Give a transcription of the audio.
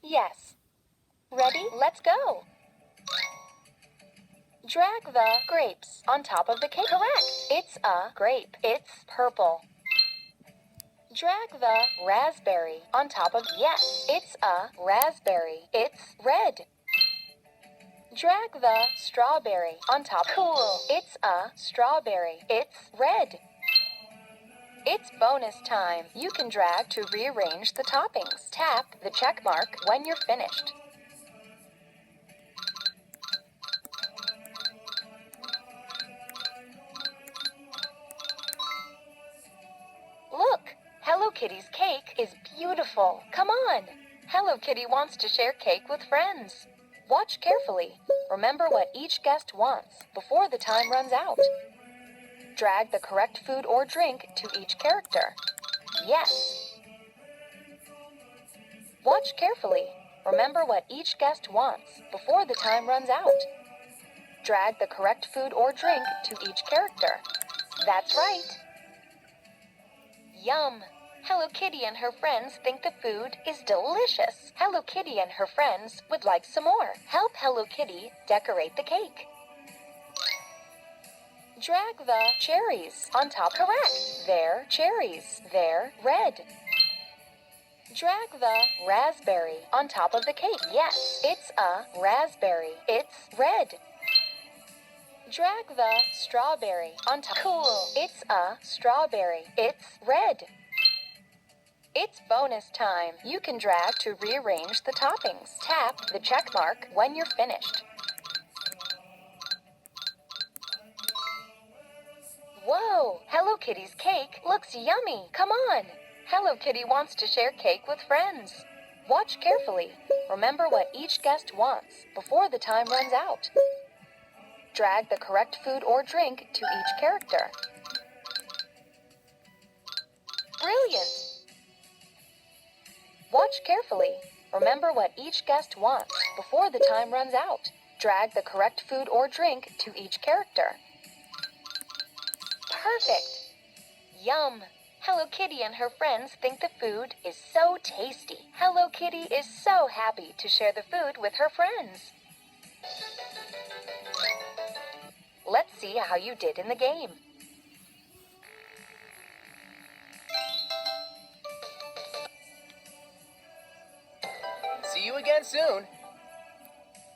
Yes. Ready? Let's go. Drag the grapes on top of the cake. Correct. It's a grape. It's purple. Drag the raspberry on top of... Yes, it's a raspberry. It's red. Drag the strawberry on top. Cool. It's a strawberry. It's red. It's bonus time. You can drag to rearrange the toppings. Tap the check mark when you're finished. Look, Hello Kitty's cake is beautiful. Come on. Hello Kitty wants to share cake with friends. Watch carefully. Remember what each guest wants before the time runs out. Drag the correct food or drink to each character. Yes. Watch carefully. Remember what each guest wants before the time runs out. Drag the correct food or drink to each character. That's right. Yum! Hello Kitty and her friends think the food is delicious. Hello Kitty and her friends would like some more. Help Hello Kitty decorate the cake. Drag the cherries on top. Correct. They're cherries. They're red. Drag the raspberry on top of the cake. Yes, it's a raspberry. It's red. Drag the strawberry on top. Cool. It's a strawberry. It's red. It's bonus time. You can drag to rearrange the toppings. Tap the check mark when you're finished. Whoa! Hello Kitty's cake looks yummy. Come on. Hello Kitty wants to share cake with friends. Watch carefully. Remember what each guest wants before the time runs out. Drag the correct food or drink to each character. Brilliant! Watch carefully. Remember what each guest wants before the time runs out. Drag the correct food or drink to each character. Perfect! Yum! Hello Kitty and her friends think the food is so tasty. Hello Kitty is so happy to share the food with her friends. Let's see how you did in the game. See you again soon.